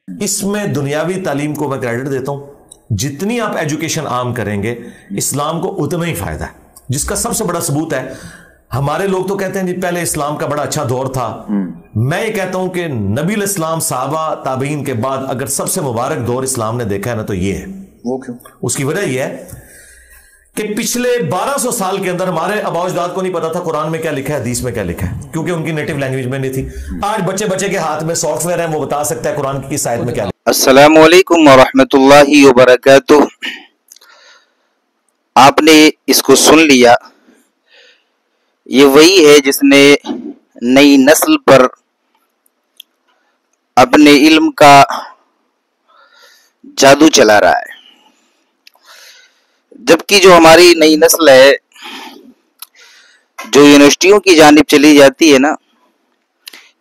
इसमें दुनियावी तालीम को मैं क्रेडिट देता हूं। जितनी आप एजुकेशन आम करेंगे इस्लाम को उतना ही फायदा है, जिसका सबसे बड़ा सबूत है। हमारे लोग तो कहते हैं जी पहले इस्लाम का बड़ा अच्छा दौर था। मैं ये कहता हूं कि नबी इस्लाम साहबा ताबीन के बाद अगर सबसे मुबारक दौर इस्लाम ने देखा है ना तो ये है। वो क्यों? उसकी वजह यह है कि पिछले 1200 साल के अंदर हमारे आबाओ-अजदाद को नहीं पता था कुरान में क्या लिखा है, हदीस में क्या लिखा है, क्योंकि उनकी नेटिव लैंग्वेज में नहीं थी। आज बच्चे के हाथ में सॉफ्टवेयर है, वो बता सकता है कुरान की किस आयत में क्या लिखा है। अस्सलामु अलैकुम वरहमतुल्लाहि वबरकातुह। आपने इसको सुन लिया, ये वही है जिसने नई नस्ल पर अपने इल्म का जादू चला रहा है। जबकि जो हमारी नई नस्ल है, जो यूनिवर्सिटियों की जानिब चली जाती है ना,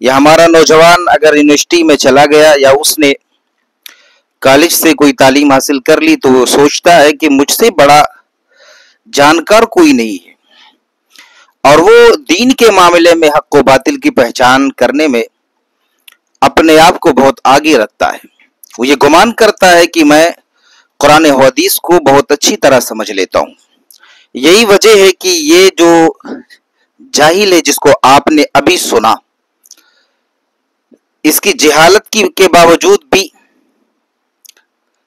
या हमारा नौजवान अगर यूनिवर्सिटी में चला गया या उसने कॉलेज से कोई तालीम हासिल कर ली तो वो सोचता है कि मुझसे बड़ा जानकार कोई नहीं है, और वो दीन के मामले में हक व बातिल की पहचान करने में अपने आप को बहुत आगे रखता है। वो ये गुमान करता है कि मैं कुरान और हदीस को बहुत अच्छी तरह समझ लेता हूँ। यही वजह है कि ये जो जाहिल है जिसको आपने अभी सुना, इसकी जहालत के बावजूद भी,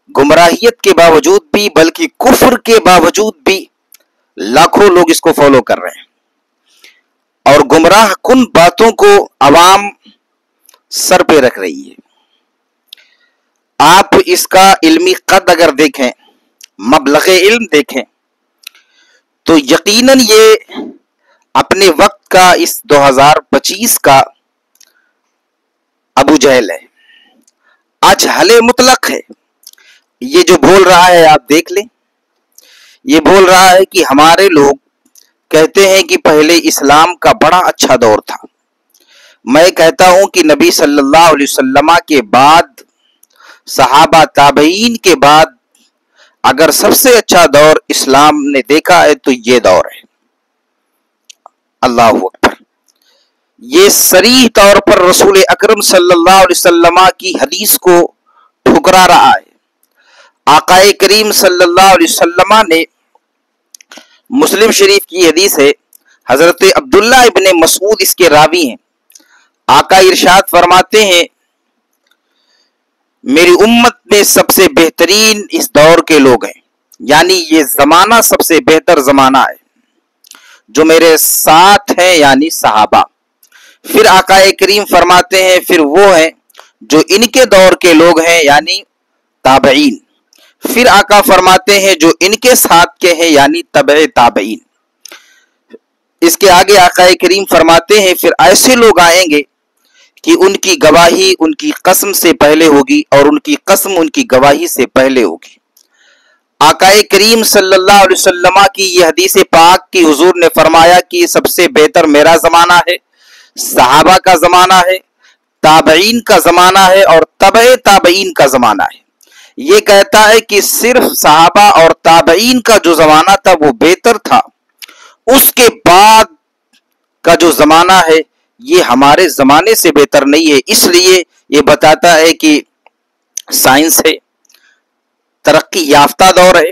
गुमराहियत के बावजूद भी, बल्कि कुफ्र के बावजूद भी लाखों लोग इसको फॉलो कर रहे हैं, और गुमराह कुन बातों को अवाम सर पे रख रही है। आप इसका इल्मी कद अगर देखें, मबलग़े इल्म देखें, तो यकीनन ये अपने वक्त का इस 2025 का अबू जहल है, अजहले मुतलक है। ये जो बोल रहा है आप देख लें, ये बोल रहा है कि हमारे लोग कहते हैं कि पहले इस्लाम का बड़ा अच्छा दौर था। मैं कहता हूं कि नबी सल्लल्लाहु अलैहि वसल्लम के बाद, सहाबा ताबईन के बाद अगर सबसे अच्छा दौर इस्लाम ने देखा है तो ये दौर है। अल्लाह अकबर। ये सरीह तौर पर रसूल अकरम सल्लल्लाहु अलैहि वसल्लम की हदीस को ठुकरा रहा है। आकाए करीम सल्लल्लाहु अलैहि वसल्लम ने, मुस्लिम शरीफ की हदीस है, हजरत अब्दुल्ला इब्ने मसूद इसके रावी हैं। आका इरशाद फरमाते हैं, मेरी उम्मत में सबसे बेहतरीन इस दौर के लोग हैं, यानी ये जमाना सबसे बेहतर जमाना है, जो मेरे साथ हैं, यानी सहाबा। फिर आकाए करीम फरमाते हैं, फिर वो हैं जो इनके दौर के लोग हैं, यानी ताबईन। फिर आका फरमाते हैं जो इनके साथ के हैं, यानी तबे ताबईन। इसके आगे आकाए करीम फरमाते हैं, फिर ऐसे लोग आएंगे कि उनकी गवाही उनकी कसम से पहले होगी और उनकी कसम उनकी गवाही से पहले होगी। आकाए करीम सल्लल्लाहु अलैहि वसल्लम की यह हदीस पाक की हुजूर ने फरमाया कि सबसे बेहतर मेरा जमाना है, सहाबा का जमाना है, ताबईन का जमाना है और तबे ताबईन का जमाना है। ये कहता है कि सिर्फ सहाबा और ताबईन का जो जमाना था वो बेहतर था, उसके बाद का जो जमाना है ये हमारे जमाने से बेहतर नहीं है। इसलिए ये बताता है कि साइंस है, तरक्की याफ्ता दौर है,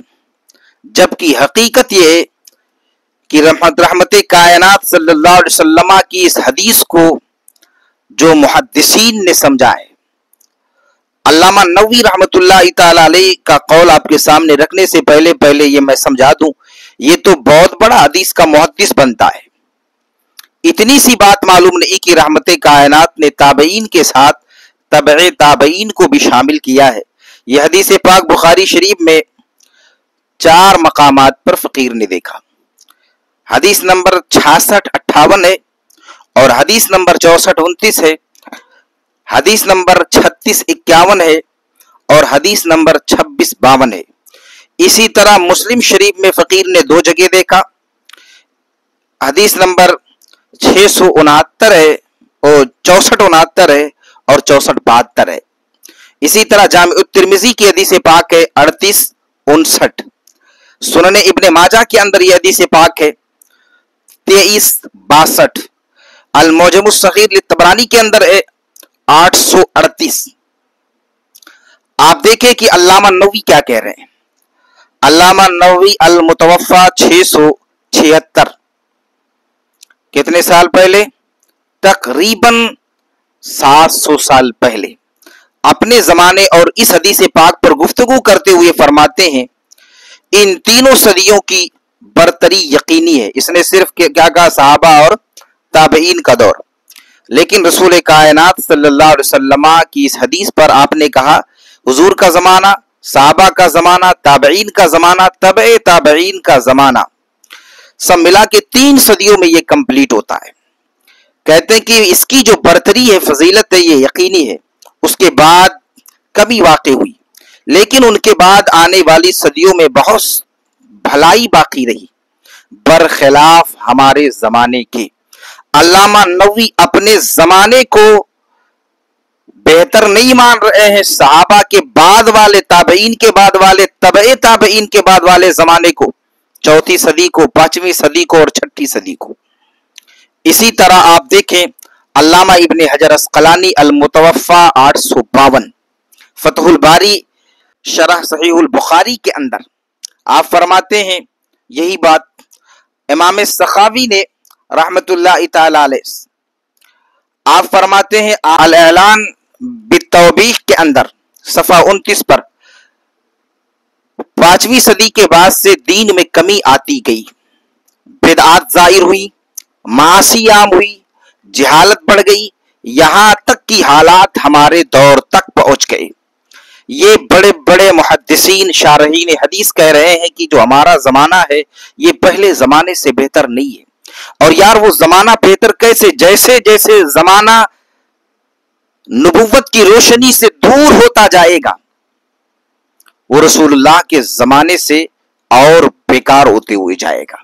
जबकि हकीकत ये है कि रहमत कायनात सल्लल्लाहु अलैहि वसल्लम की इस हदीस को जो मुहद्दिसीन ने समझा है, अल्लामा नवी रहमतुल्लाह तआला अलैह का कौल आपके सामने रखने से पहले ये मैं समझा दूं, ये तो बहुत बड़ा हदीस का मुहद्दिस बनता है। इतनी सी बात मालूम नहीं कि रहमत कायनात ने ताबईन के साथ तबे ताबईन को भी शामिल किया है। यह हदीस पाक बुखारी शरीफ में 4 मकामात पर फकीर ने देखा। हदीस नंबर 66-58 है, और हदीस नंबर 64-29 है, हदीस नंबर 36-51 है, और हदीस नंबर 26-52 है। इसी तरह मुस्लिम शरीफ में फकीर ने 2 जगह देखा। हदीस नंबर 669 है और 64-69 है और 64-72 है। इसी तरह जामिउ तिर्मिज़ी की हदीस पाक है 38-59। सुनने इब्ने माजा के अंदर यह हदीस पाक है 23-62। अल मुजमुस सगीर लितबरानी के अंदर है 838। आप देखें कि अल्लामा नववी क्या कह रहे हैं। अल्लामा नववी अल मुतवफ़ा 676, कितने साल पहले? तकरीबन 700 साल पहले अपने जमाने और इस हदीस पाक पर गुफ्तगू करते हुए फरमाते हैं, इन तीनों सदियों की बरतरी यकीनी है। इसने सिर्फ क्या कहा? सहाबा और ताबईन का दौर। लेकिन रसूल कायनात सल्लल्लाहु अलैहि वसल्लम की इस हदीस पर आपने कहा हुजूर का जमाना, सहाबा का जमाना, ताबईन का जमाना, तबे ताबईन का जमाना, सब मिला के 3 सदियों में ये कंप्लीट होता है। कहते हैं कि इसकी जो बरतरी है, फजीलत है, ये यकीनी है। उसके बाद कभी वाक़ई हुई, लेकिन उनके बाद आने वाली सदियों में बहुत भलाई बाकी रही बरखिलाफ हमारे जमाने के। अल्लामा नववी अपने जमाने को बेहतर नहीं मान रहे हैं, सहाबा के बाद वाले, ताबईन के बाद वाले, तबे ताबईन के बाद वाले जमाने को, 4वीं सदी को, 5वीं सदी को और 6ठी सदी को। इसी तरह आप देखें अल्लामा इब्ने हजर अस्कलानी अल मुतवफ़ा 852 फतहुल बारी शरह सहीहुल बुखारी के अंदर आप फरमाते हैं यही बात। इमाम सखावी ने रहमतुल्लाह तआला अलैह आप फरमाते हैं अल ऐलान बित्तौबीह के अंदर सफ़ा 29 पर, 5वीं सदी के बाद से दीन में कमी आती गई, बिदआत जाहिर हुई, मासी आम हुई, जहालत बढ़ गई, यहां तक कि हालात हमारे दौर तक पहुंच गए। ये बड़े बड़े मुहद्दिसीन शारहीन हदीस कह रहे हैं कि जो हमारा जमाना है ये पहले जमाने से बेहतर नहीं है। और यार वो जमाना बेहतर कैसे? जैसे जैसे जमाना नबुव्वत की रोशनी से दूर होता जाएगा, वो रसूलुल्लाह के जमाने से और बेकार होते हुए जाएगा।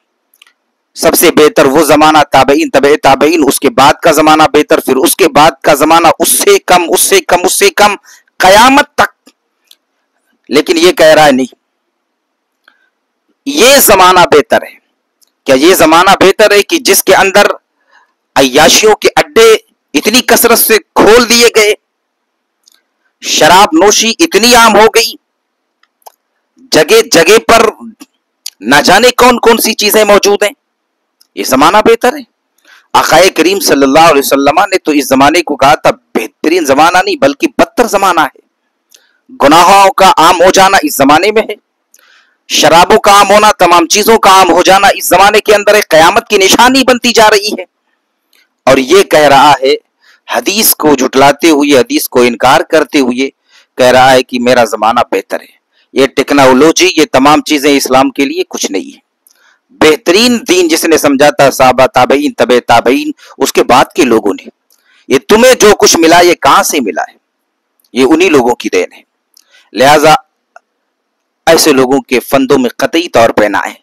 सबसे बेहतर वो जमाना ताबईन, तबे ताबईन, उसके बाद का जमाना बेहतर, फिर उसके बाद का जमाना उससे कम, उससे कम, उससे कम, कयामत तक। लेकिन ये कह रहा है नहीं, ये जमाना बेहतर है। क्या ये जमाना बेहतर है कि जिसके अंदर अय्याशियों के अड्डे इतनी कसरत से खोल दिए गए, शराब नोशी इतनी आम हो गई, जगह जगह पर न जाने कौन कौन सी चीजें मौजूद हैं? ये जमाना बेहतर है? आकाए करीम सल्लल्लाहु अलैहि वसल्लम ने तो इस जमाने को कहा था बेहतरीन जमाना नहीं बल्कि बदतर जमाना है। गुनाहों का आम हो जाना इस जमाने में है, शराबों का आम होना, तमाम चीजों का आम हो जाना इस जमाने के अंदर एक कयामत की निशानी बनती जा रही है। और ये कह रहा है, हदीस को झुटलाते हुए, हदीस को इनकार करते हुए कह रहा है कि मेरा जमाना बेहतर है। ये टेक्नोलॉजी, ये तमाम चीजें इस्लाम के लिए कुछ नहीं है। बेहतरीन दीन जिसने समझा था सहाबा, ताबईन, तबे ताबईन, उसके बाद के लोगों ने। ये तुम्हें जो कुछ मिला ये कहां से मिला है? ये उन्हीं लोगों की देन है। लिहाजा ऐसे लोगों के फंदों में कतई तौर पर ना आए।